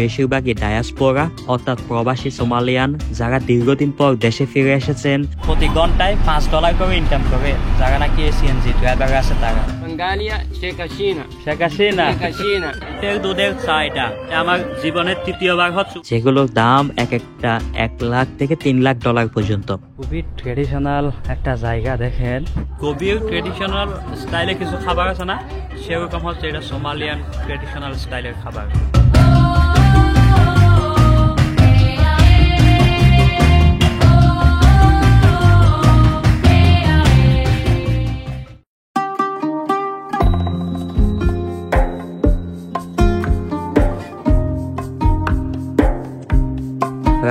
বেশিরভাগই ডায়াসপোরা অর্থাৎ প্রবাসী সোমালিয়ান যারা দীর্ঘদিন পর দেশে ফিরে এসেছেন। প্রতি ঘন্টায় $5 করে ইনকাম করে যারা নাকি সিএনজি ড্রাইভার আছে তারা। বাঙ্গালিয়া শেখ হাসিনা তেল দুধের চাইটা আমার জীবনের তৃতীয়বার হচ্ছে, যেগুলোর দাম এক একটা $1 লাখ থেকে $3 লাখ পর্যন্ত। খুবই ট্রেডিশনাল একটা জায়গা দেখেন, খুবই ট্রেডিশনাল স্টাইলে কিছু খাবার আছে না, সেরকম হচ্ছে এটা সোমালিয়ান ট্রেডিশনাল স্টাইলের খাবার।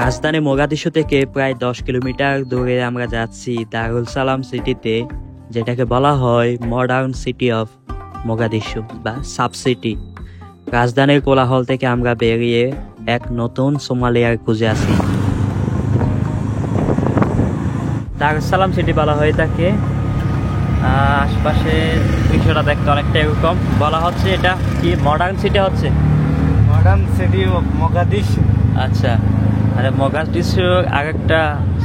রাজধানী মোগাদিশু থেকে প্রায় 10 কিলোমিটার দূরে আমরা যাচ্ছি দারুল সালাম সিটিতে, যেটাকে বলা হয় মডার্ন সিটি অফ মোগাদিশু বা সাব সিটি। রাজধানীর কোলাহল থেকে আমরা বেরিয়ে এক নতুন সোমালিয়ার খুঁজে আসি। দারুল সালাম সিটি বলা হয়ে থাকে, আশপাশে দৃশ্যটা দেখতে অনেকটা এরকম। বলা হচ্ছে এটা কি মডার্ন সিটি হচ্ছে, মডার্ন সিটি অফ মোগাদিশু। আচ্ছা, আরে মোগাদিশু আরেকটা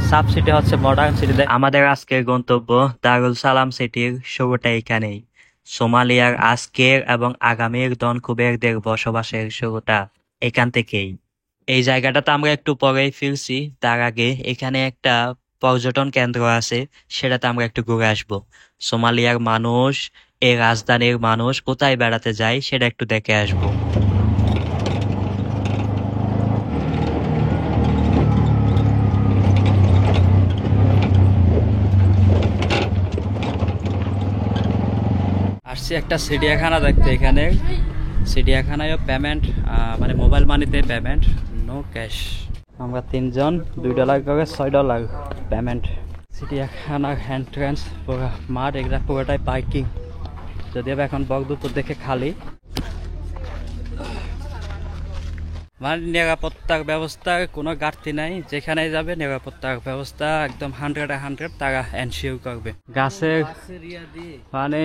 সাব সিটি হচ্ছে মডার্ন সিটি। আমাদের আজকের গন্তব্য দারুল সালাম সিটির শুরুটা এখানেই। সোমালিয়ার আজকের এবং আগামীর দনকুবেরদের বসবাসের শুরুটা এখান থেকেই। এই জায়গাটাতে আমরা একটু পরেই ফিরছি, তার আগে এখানে একটা পর্যটন কেন্দ্র আছে, সেটাতে আমরা একটু ঘুরে আসবো। সোমালিয়ার মানুষ, এই রাজধানীর মানুষ কোথায় বেড়াতে যায় সেটা একটু দেখে আসবো। আসছি একটা চিড়িয়াখানা দেখতে। এখানে চিড়িয়াখানায় পেমেন্ট মানে মোবাইল মানিতে পেমেন্ট, নো ক্যাশ। আমরা তিনজন $2 করে $6 পেমেন্ট। চিড়িয়াখানার এন্ট্রান্স পুরো মাঠ, এগুলা পুরোটাই পার্কিং, যদিও এখন বকদুপুর দেখে খালি। মানে নিরাপত্তার ব্যবস্থার কোনো ঘাটতি নাই, যেখানে যাবে নিরাপত্তার ব্যবস্থা একদম 100% তারা এনশিওর করবে। গাছের মানে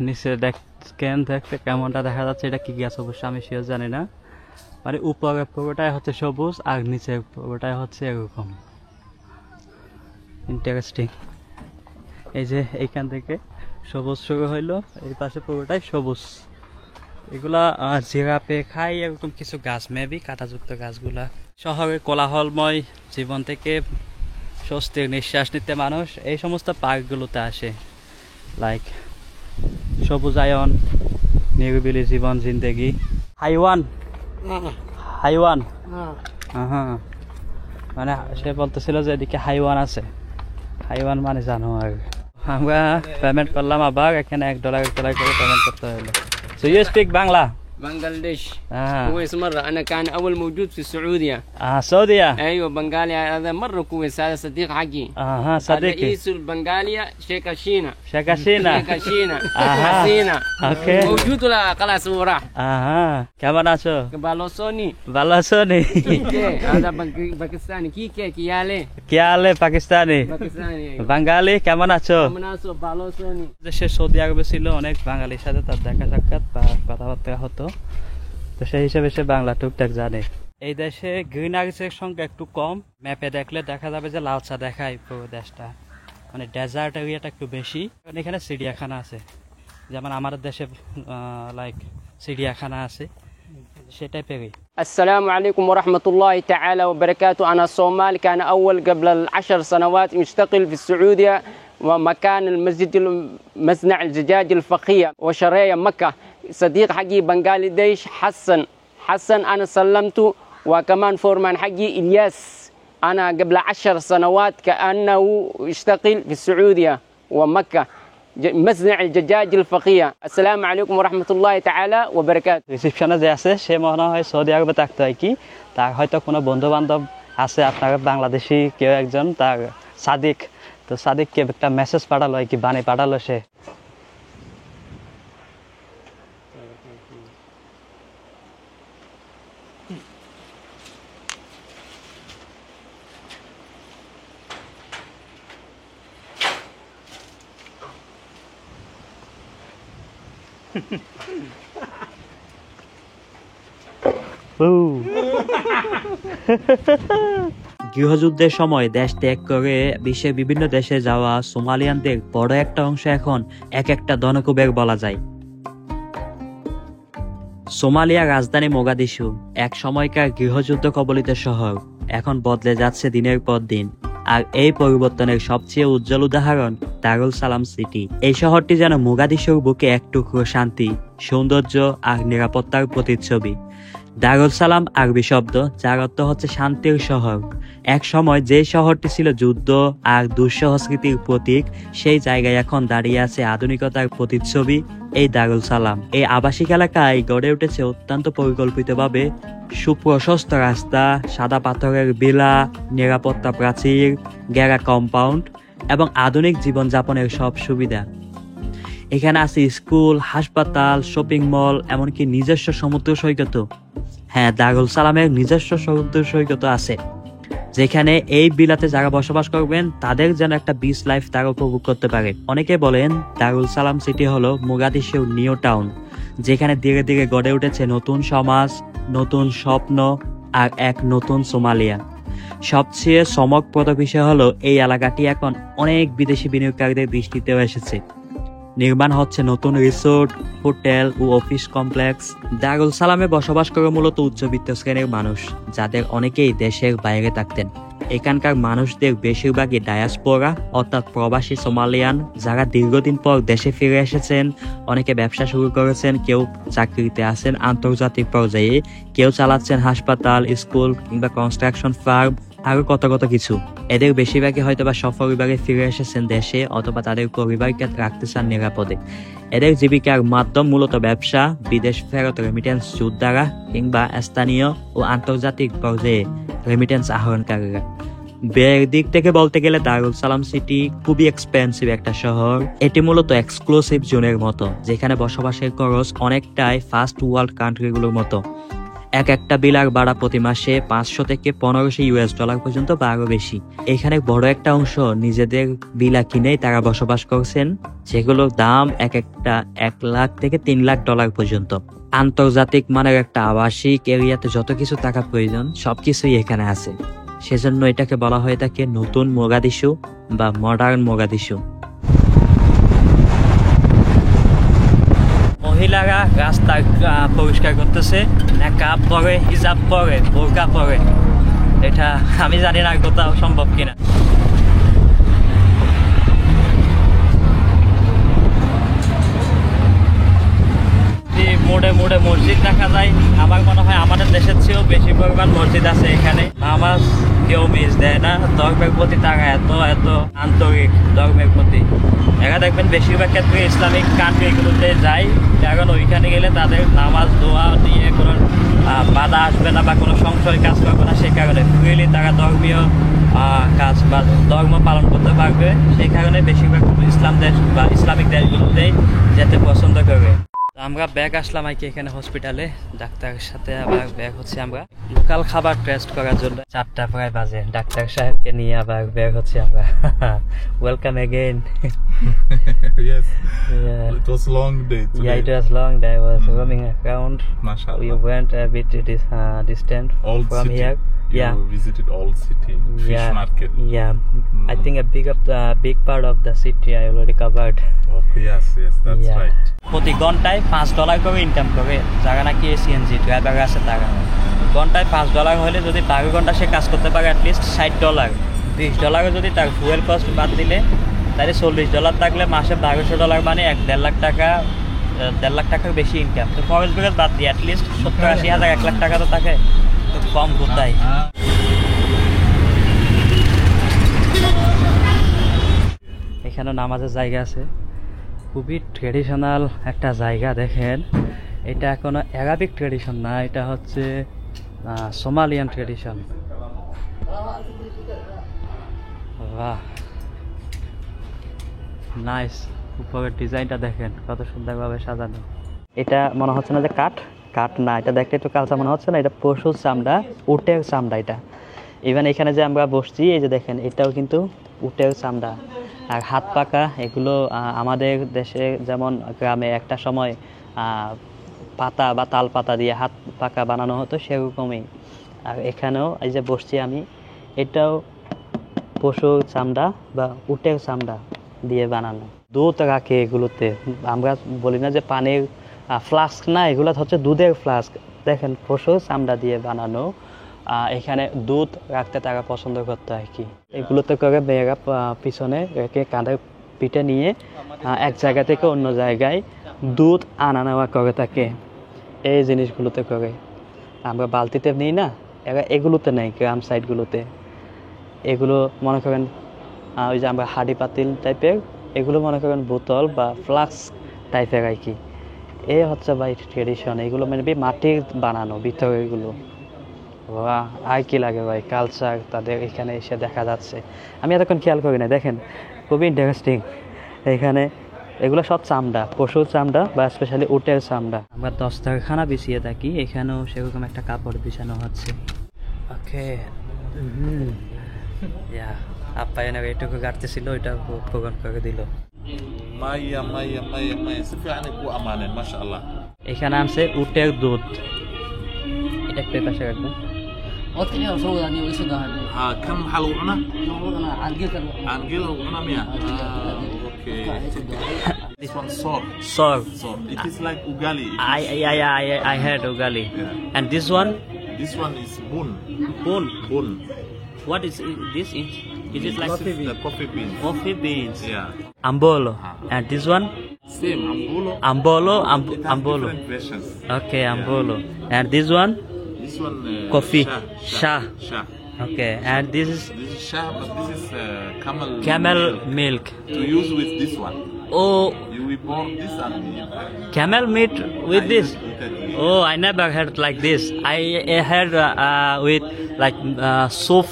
নিচে দেখেন, দেখতে কেমনটা দেখা যাচ্ছে, এটা কি গাছ অবশ্য আমি সেও জানি না। মানে উপরে পুরোটাই হচ্ছে সবুজ আর নিচে পুরোটাই হচ্ছে এরকম। ইন্টারেস্টিং। এই যে এইখান থেকে সবুজ শুরু হইলো, এই পাশে পুরোটাই সবুজ। এগুলা জিরাপে খাই, এরকম কিছু গাছ, মেবি কাঁটাযুক্ত গাছগুলা। শহরের কোলাহলময় জীবন থেকে স্বস্তির নিঃশ্বাস নিতে মানুষ এই সমস্ত পার্কগুলোতে আসে। লাইক সবুজায়ন, নিরিবিলি জীবন, জিন্দেগি। হাইওয়ান হাইওয়ান হ্যাঁ, মানে সে বলতেছিল যে এদিকে হাইওয়ান আছে। হাইওয়ান মানে জানোয়ার। আমরা পেমেন্ট করলাম, আবার এখানে $1 করে পেমেন্ট করতে হলো। So you speak Bangla? بنغلاديش. كويس مرة، أنا كان أول موجود في السعودية. سعودية. أيوة بنغاليا، هذا مرة كويس، هذا صديق حقي. صديقي. رئيس البنغاليا شيخ هشينا. حسينة. أوكي. موجود ولا خلاص هو راح؟ كمان أشو. بالوسوني. هذا باكستاني. كيالي باكستاني. বাঙালি কেমন আছো? بالوسوني. সে সৌদি আরবে ছিল, অনেক বাঙালির সাথে তার দেখা সাক্ষাৎ বা কথাবার্তা হতো, তো সেই হিসেবে সে বাংলা টুকটাক জানে। এই দেশে গ্রিনারিসের সংখ্যা একটু কম, ম্যাপে দেখলে দেখা যাবে যে লালচা দেখায় পুরো দেশটা, মানে ডেজার্ট এরিয়াটা একটু বেশি। এখানে চিড়িয়াখানা আছে, যেমন আমাদের দেশে লাইক চিড়িয়াখানা আছে, সেটাই পেরি। السلام عليكم ورحمة الله تعالى وبركاته. أنا صومال، كان أول قبل 10 سنوات مشتغل في السعودية، ومكان مصنع الزجاج الفخية وشرية مكة. صديق حقي بنغلاديش حسن أنا سلمته، وكمان فورمان حقي إلياس، أنا قبل 10 سنوات كأنه يشتغل في السعودية ومكة مصنع الدجاج الفخية. السلام عليكم ورحمة الله تعالى وبركاته. রিসেপশনে যে আছে সে মনে হয় সৌদি আরবে থাকতে হয় কি, তার হয়তো কোনো বন্ধু বান্ধব আছে আপনার বাংলাদেশি কেউ একজন, তার সাদিক, তো সাদিককে একটা মেসেজ পাঠালো কি বাণী পাঠালো সে। গৃহযুদ্ধের সময় দেশ ত্যাগ করে বিশ্বের বিভিন্ন দেশে যাওয়া সোমালিয়ানদের বড় একটা অংশ এখন এক একটা ধনকুবের বলা যায়। সোমালিয়ার রাজধানী মোগাদিশু এক সময়কার গৃহযুদ্ধ কবলিত শহর এখন বদলে যাচ্ছে দিনের পর দিন। আর এই পরিবর্তনের সবচেয়ে উজ্জ্বল উদাহরণ দারুল সালাম সিটি। এই শহরটি যেন মোগাদিশুর বুকে এক টুকরো শান্তি, সৌন্দর্য আর নিরাপত্তার প্রতিচ্ছবি। দারুল সালাম আরবি শব্দ, যার অর্থ হচ্ছে শান্তির শহর। এক সময় যে শহরটি ছিল যুদ্ধ আর দুঃসহ স্মৃতির প্রতীক, সেই জায়গায় এখন দাঁড়িয়ে আছে আধুনিকতার প্রতিচ্ছবি এই দারুল সালাম। এই আবাসিক এলাকায় গড়ে উঠেছে অত্যন্ত পরিকল্পিতভাবে সুপ্রশস্ত রাস্তা, সাদা পাথরের ভিলা, নিরাপত্তা প্রাচীর, ঘেরা কম্পাউন্ড এবং আধুনিক জীবনযাপনের সব সুবিধা। এখানে আছে স্কুল, হাসপাতাল, শপিং মল, এমনকি নিজস্ব সমুদ্র সৈকত। হ্যাঁ, দারুল সালামের নিজস্ব সমুদ্র সৈকত আছে, যেখানে এই বিলাতে যারা বসবাস করবেন তাদের যেন একটা বিচ লাইফ তারা উপভোগ করতে পারে। অনেকে বলেন দারুল সালাম সিটি হলো মোগাদিশুর নিউ টাউন, যেখানে ধীরে ধীরে গড়ে উঠেছে নতুন সমাজ, নতুন স্বপ্ন আর এক নতুন সোমালিয়া। সবচেয়ে চমকপ্রদ বিষয় হলো এই এলাকাটি এখন অনেক বিদেশি বিনিয়োগকারীদের দৃষ্টিতেও এসেছে। নির্মাণ হচ্ছে নতুন রিসোর্ট, হোটেল ও অফিস কমপ্লেক্স। দারুল সালামে বসবাস করে মূলত উচ্চবিত্ত শ্রেণীর মানুষ, যাদের অনেকেই দেশের বাইরে থাকতেন। এখানকার মানুষদের বেশিরভাগই ডায়াসপোরা অর্থাৎ প্রবাসী সোমালিয়ান, যারা দীর্ঘদিন পর দেশে ফিরে এসেছেন। অনেকে ব্যবসা শুরু করেছেন, কেউ চাকরিতে আছেন আন্তর্জাতিক পর্যায়ে, কেউ চালাচ্ছেন হাসপাতাল, স্কুল কিংবা কনস্ট্রাকশন ফার্ম, আরো কত কত কিছু। এদের বেশিরভাগই হয়তো বা সপরিবারে ফিরে এসেছেন দেশে, অথবা তাদের পরিবারকে রাখতে চান নিরাপদে। এদের জীবিকার মাধ্যম মূলত ব্যবসা, বিদেশ ফেরত রেমিটেন্স যোদ্ধারা কিংবা স্থানীয় ও আন্তর্জাতিক পর্যায়ে রেমিটেন্স আহরণকারীরা। ব্যয়ের দিক থেকে বলতে গেলে দারুল সালাম সিটি খুবই এক্সপেন্সিভ একটা শহর। এটি মূলত এক্সক্লুসিভ জোনের মতো, যেখানে বসবাসের খরচ অনেকটাই ফার্স্ট ওয়ার্ল্ড কান্ট্রিগুলোর মতো। এক একটা বিলার ভাড়া প্রতি মাসে 500 থেকে 1500 ইউএস ডলার পর্যন্ত বা আরো বেশি। এখানে বড় একটা অংশ নিজেদের বিলা কিনেই তারা বসবাস করছেন, যেগুলোর দাম এক একটা 1 লাখ থেকে 3 লাখ ডলার পর্যন্ত। আন্তর্জাতিক মানের একটা আবাসিক এরিয়াতে যত কিছু টাকা প্রয়োজন সবকিছুই এখানে আছে। সেজন্য এটাকে বলা হয়ে থাকে নতুন মোগাদিশু বা মডার্ন মোগাদিশু। মহিলারা রাস্তা পরিষ্কার করতেছে, কাপ পরে, হিজাব পরে, বোরকা পরে। এটা আমি জানি না কোথাও সম্ভব কিনা। মোড়ে মোড়ে মসজিদ দেখা যায়। আমার মনে হয় আমাদের দেশের চেয়েও বেশি পরিমাণ মসজিদ আছে এখানে। নামাজ কেউ মিস দেয় না। ধর্মের প্রতি তারা এত এত আন্তরিক ধর্মের প্রতি। এরা দেখবেন বেশিরভাগ ক্ষেত্রে ইসলামিক কান্ট্রিগুলোতে যায়, কারণ ওইখানে গেলে তাদের নামাজ দোয়া নিয়ে কোনো বাধা আসবে না বা কোনো সংশয় কাজ করবে না। সেই কারণে ফ্রিলি তারা ধর্মীয় কাজ বা ধর্ম পালন করতে পারবে। সেই কারণে বেশিরভাগ ইসলাম দেশ বা ইসলামিক দেশগুলোতেই যেতে পছন্দ করবে। আমরা ব্যাগ আসলাম আর কি এখানে হসপিটালে ডাক্তারের সাথে। আবার ব্যাগ হচ্ছে আমরা লোকাল খাবার টেস্ট করার জন্য। 4টা প্রায় বাজে, ডাক্তার সাহেবকে নিয়ে আবার ব্যাগ হচ্ছে আমরা। Welcome again. Yes. Yeah. It was long day today. Yeah, it was long day. I was roaming around. Mashallah. We went a bit distant Old from city. here. You Yeah. visited Old City, Fish Market. Yeah. I think a big part of the city I already covered. Oh, yes, that's Yeah. right. প্রতি ঘন্টায় $5 করে income করে যারা নাকি CNG driver আছে তারা। ঘন্টায় $5 হলে যদি 12 ঘন্টা সে কাজ করতে পারে অ্যাটলিস্ট $60। $20 যদি তার ফুয়েল কস্ট বাদ দিলে তাহলে $40 থাকলে মাসে $1200 মানে $1.5 লাখ টাকা, $1.5 লাখ টাকার বেশি ইনকাম। তো খরচ বেরোজ বাদ দিয়ে অ্যাটলিস্ট 70-80 হাজার, 1 লাখ টাকা তো থাকে। তো কম কোথায়। এখানে নামাজের জায়গা আছে, খুবই ট্রেডিশনাল একটা জায়গা। দেখেন এটা কোনো অ্যারাবিক ট্রেডিশন না, এটা হচ্ছে সোমালিয়ান ট্রেডিশন। বাহ, নাইস। উপরের ডিজাইনটা দেখেন কত সুন্দরভাবে সাজানো। এটা মনে হচ্ছে না যে কাঠ না, এটা দেখতে একটু কালচা মনে হচ্ছে না। এটা পশুর চামড়া, উটের চামড়া এটা। ইভেন এখানে যে আমরা বসছি এই যে দেখেন এটাও কিন্তু উটের চামড়া। আর হাত পাকা এগুলো আমাদের দেশে যেমন গ্রামে একটা সময় পাতা বা তাল পাতা দিয়ে হাত পাকা বানানো হতো সেরকমই। আর এখানেও এই যে বসছি আমি, এটাও পশুর চামড়া বা উটের চামড়া দিয়ে বানানো। দুধ রাখে এগুলোতে, আমরা বলি না যে পানির ফ্লাস্ক না, এগুলো হচ্ছে দুধের ফ্লাস্ক। দেখেন পশুর চামড়া দিয়ে বানানো। এখানে দুধ রাখতে তারা পছন্দ করতো আর কি। এগুলোতে করে মেয়েরা পিছনে রেখে কাঁধের পিঠে নিয়ে এক জায়গা থেকে অন্য জায়গায় দুধ আনা নেওয়া করে থাকে। এই জিনিসগুলোতে করে, আমরা বালতিতে নিই না, এরা এগুলোতে নেই গ্রাম সাইডগুলোতে। এগুলো মনে করেন ওই যে আমরা হাঁড়ি পাতিল টাইপের, এগুলো মনে করেন বোতল বা ফ্লাস্ক টাইপের আর কি। এ হচ্ছে ভাই ট্রেডিশন। এগুলো মানে মাটির বানানো ভিতরে এগুলো। আর কি লাগে ভাই, কালচার তাদের এখানে এসে দেখা যাচ্ছে। আমি এতক্ষণ খেয়াল করি না, দেখেন খুবই ইন্টারেস্টিং। এখানে এগুলো সব চামড়া, পশুর চামড়া বা স্পেশালি উটের চামড়া। আমরা দস্তারখানা বিছিয়ে থাকি, এখানেও সেরকম একটা কাপড় বিছানো হচ্ছে। ওকে, আপ্যায়নের এইটুকু গাড়তেছিল, ওইটা প্রোগ্রাম করে দিল। Maya, Maya, Maya, Maya. Sifi yani ku amanen, mashallah. এখানে আনছে উটের দুধ। এটা একটু পাশে রাখবেন। Kam halu una? হ্যাঁ। Angel una mia. Okay. This one sor. Sor. Sor. It is like ugali. I heard ugali. Yeah. And this one? This one is bun. Bun. Bun. What is this? Is it like This is the coffee bean. coffee beans? Yeah. Ambolo. And this one? Same ambulo. Ambolo. It has Ambolo. different versions. Okay, Ambolo. And this one? This one Coffee. Shah. Shah. Okay. And this is This is shah, but this is camel. camel milk. To use with this one. Oh, You will pour this and camel meat with this? you Oh, I never had like this. I had with like soup,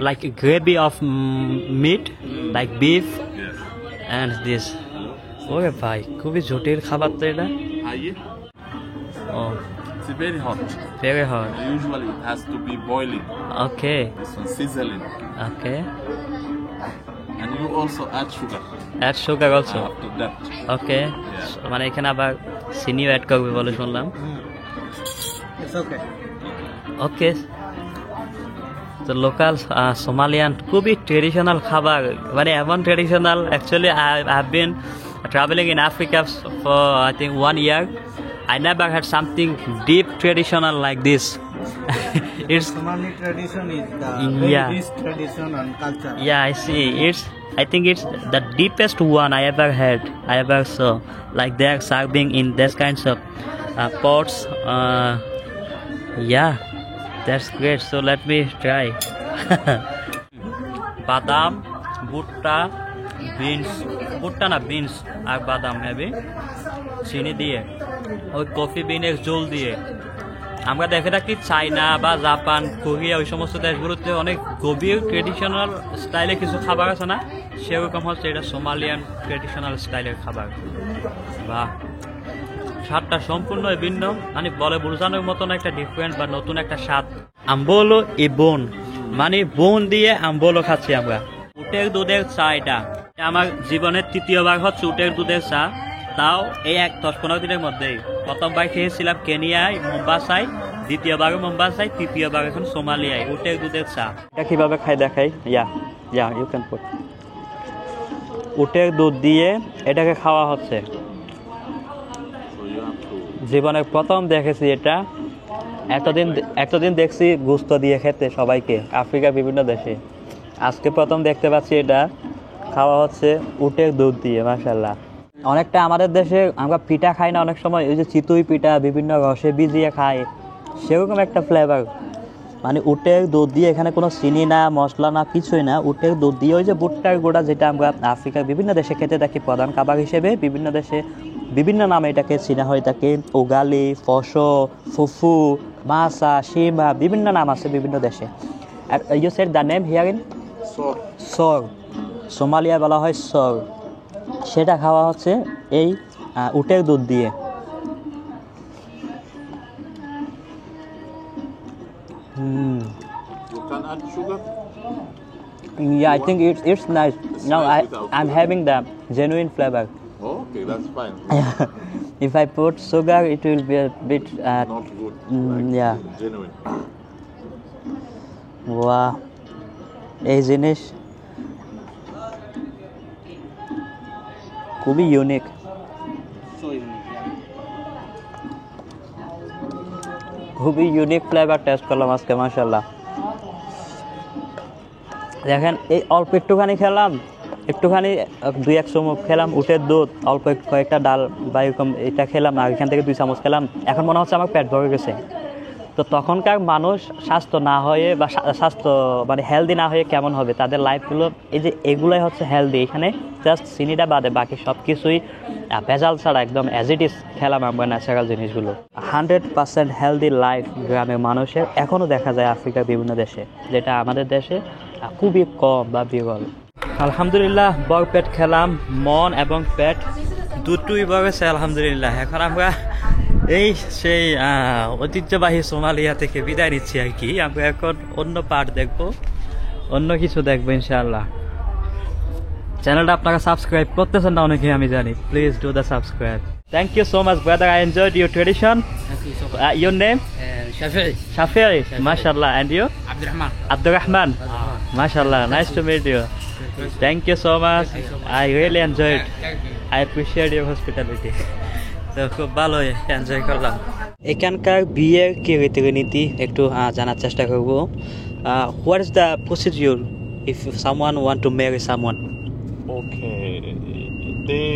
like gravy of meat, like beef, Yes. and this. ওরে ভাই, খুবই জটিল খাবার তো এটা। Aye. Oh, It's very hot. very hot. Usually it has to be boiling. Okay, This one sizzling. okay. And you also add sugar Add sugar also. after that. Okay. Yeah. মানে এখানে আবার চিনিও অ্যাড করবে বলে শুনলাম। It's okay. ওকে, তো local Somalian খুবই traditional খাবার, মানে এমন traditional. Actually I have been travelling in Africa for I think 1 year. I never had something deep traditional like this. It's Somali tradition is the Yeah. very rich tradition and culture. yeah, I see. I think it's the deepest one I ever had. I ever saw. Like they are serving in this kinds of pots. Yeah, that's great. So let me try. Badam, butta, beans. Butta na beans আর বাদাম maybe. চিনি দিয়ে, ওই coffee বিনের জল দিয়ে। আমরা দেখে থাকি China বা জাপান, কোরিয়া, ওই সমস্ত দেশগুলোতে অনেক গভীর ট্রেডিশনাল স্টাইলে কিছু খাবার আছে না, সেরকম হচ্ছে এটা সোমালিয়ান ট্রেডিশনাল স্টাইলের খাবার। বাহ, স্বাদটা সম্পূর্ণ ভিন্ন, মানে বলে বোঝানোর মতন একটা ডিফারেন্ট বা নতুন একটা স্বাদ। আম্বলো ই বোন, মানে বোন দিয়ে আম্বলো খাচ্ছি আমরা। উটের দুধের চা, এটা আমার জীবনের 3য়বার হচ্ছে উটের দুধের চা। তাও এই 10-15 দিনের মধ্যেই। প্রথমবার খেয়েছিলাম কেনিয়ায়, মোম্বাসায়, দ্বিতীয়বারও মোম্বাসায়, তৃতীয়বার এখন সোমালিয়ায়। উটের দুধের চা এটা কিভাবে খাই দেখাই। You can put. উটের দুধ দিয়ে এটাকে খাওয়া হচ্ছে। জীবনের প্রথম দেখেছি এটা। এতদিন দেখছি গুস্ত দিয়ে খেতে সবাইকে আফ্রিকার বিভিন্ন দেশে। আজকে প্রথম দেখতে পাচ্ছি এটা খাওয়া হচ্ছে উটের দুধ দিয়ে। মাশাআল্লাহ। অনেকটা আমাদের দেশে আমরা পিঠা খাই না অনেক সময়, ওই যে চিতই পিঠা বিভিন্ন রসে ভিজিয়ে খাই, সেরকম একটা ফ্লেভার। মানে উটের দুধ দিয়ে, এখানে কোনো চিনি না, মশলা না, কিছুই না, উটের দুধ দিয়ে। ওই যে ভুট্টার গুঁড়া যেটা আমরা আফ্রিকার বিভিন্ন দেশে খেতে থাকি প্রধান খাবার হিসেবে, বিভিন্ন দেশে বিভিন্ন নামে এটাকে চিনা হয়ে থাকে। উগালি, ফসো, ফুফু, মাসা, শিমা, বিভিন্ন নাম আছে বিভিন্ন দেশে। Are you said the name here in সর, সোমালিয়া বলা হয় সর। সেটা খাওয়া হচ্ছে এই উটের দুধ দিয়ে। You can add sugar. Yeah, I think it's nice. Now I'm having the genuine flavor. Oh, okay, that's fine. If I put sugar, it will be a bit. Not good. Yeah. Genuine. Wow. এই জিনিস খুবই unique. খুবই unique flavour test করলাম আজকে, মাশাআল্লাহ। দেখেন এই অল্প একটুখানি খেলাম, একটুখানি 2-1 চামচ খেলাম উটের দুধ, অল্প কয়েকটা ডাল বা এরকম এটা খেলাম, আর এখান থেকে 2 চামচ খেলাম, এখন মনে হচ্ছে আমার পেট ভরে গেছে। তো তখনকার মানুষ স্বাস্থ্য না হয়ে বা স্বাস্থ্য মানে হেলদি না হয়ে কেমন হবে, তাদের লাইফগুলো এই যে এগুলোই হচ্ছে হেলদি। এখানে জাস্ট চিনিটা বাদে বাকি সব কিছুই ভেজাল ছাড়া একদম অ্যাজ ইট ইজ খেলাম আমরা ন্যাচারাল জিনিসগুলো। 100% হেলদি লাইফ গ্রামের মানুষের এখনও দেখা যায় আফ্রিকার বিভিন্ন দেশে, যেটা আমাদের দেশে খুবই কম বা বিরল। আলহামদুলিল্লাহ বরপেট খেলাম, মন এবং পেট দুটোই বড়ছে আলহামদুলিল্লাহ। এখন আমরা এই সেই ঐতিহ্যবাহী সোমালিয়া থেকে বিদায় নিচ্ছি আর কি। আমরা এখন অন্য পার্ট দেখবো, অন্য কিছু দেখবো ইনশাআল্লাহ। চ্যানেলটা আপনারা সাবস্ক্রাইব করতেছেন না অনেকে আমি জানি, please do the subscribe. Thank you so much brother, I enjoyed your tradition. Your name? Shafi'i. Shafi'i, mashallah. And you? Abdurrahman. Abdurrahman. Mashallah, nice to meet you. Thank you so much. I really enjoyed. I appreciate your hospitality. তো খুব ভালো enjoy করলাম। এখানকার বিয়ের কি রীতিনীতি একটু জানার চেষ্টা করব। What is the procedure if someone want to marry someone? Okay. They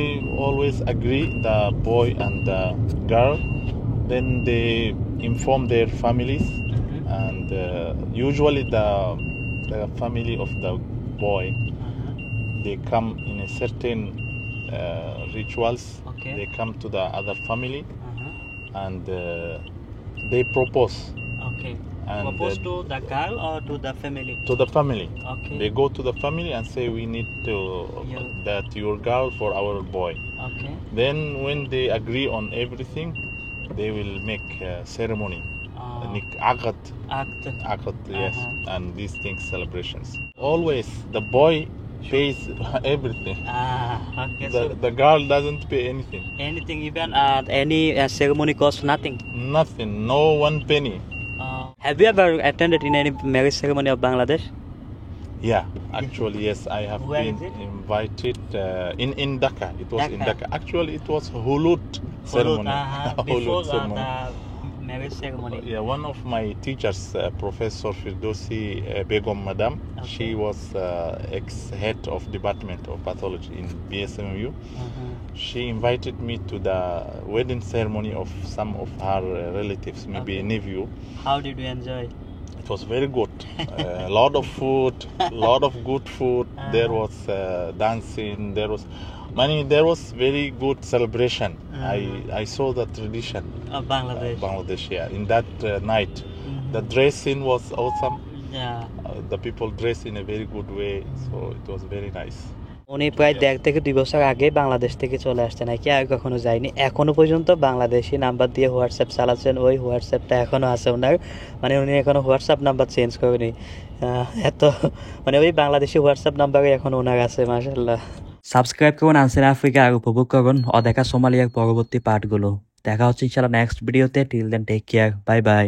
always agree, the boy and the girl. Then they inform their families, and usually the family of the boy, they come in a certain rituals. Okay. They come to the other family, and they propose Okay. And, Propose to the girl or to the family? to the family. Okay. They go to the family and say, we need to Yeah. that your girl for our boy. Okay. Then when they agree on everything, they will make a ceremony. Aqd, Act. yes, and these things celebrations. Always the boy pays everything. Okay. The girl doesn't pay anything. Anything, even any ceremony costs nothing. Nothing, no one penny. Have you ever attended in any marriage ceremony of Bangladesh? Yeah, actually yes, I have Where been is it? invited in Dhaka. It was in Dhaka. Dhaka. Actually, it was Hulut ceremony. Before ceremony. the marriage ceremony. Yeah, one of my teachers, Professor Firdousi Begum Madam, she was ex-head of Department of Pathology in BSMU. She invited me to the wedding ceremony of some of her relatives, maybe a nephew. How did you enjoy? It was very good. A lot of food, lot of good food. There was dancing. There was very good celebration. I saw the tradition. Of Bangladesh. Bangladesh, yeah. In that night, the dressing was awesome. Yeah. The people dressed in a very good way, so it was very nice. উনি প্রায় 1.5 থেকে 2 বছর আগে বাংলাদেশ থেকে চলে আসছেন নাকি, আর কখনো যায়নি। এখনো পর্যন্ত বাংলাদেশি নাম্বার দিয়ে হোয়াটসঅ্যাপ চালাচ্ছেন, ওই হোয়াটসঅ্যাপটা এখনো আছে ওনার, মানে উনি এখনো হোয়াটসঅ্যাপ নাম্বার চেঞ্জ করেনি। এত মানে ওই বাংলাদেশি হোয়াটসঅ্যাপ নাম্বারই এখন ওনার আছে, মাশাআল্লাহ। সাবস্ক্রাইব করুন আনসার আফ্রিকা আর উপভোগ করুন অদেখা সোমালিয়ার পরবর্তী পার্টগুলো। দেখা হচ্ছে ইনশাআল্লাহ নেক্সট ভিডিওতে। Till then take care, bye by.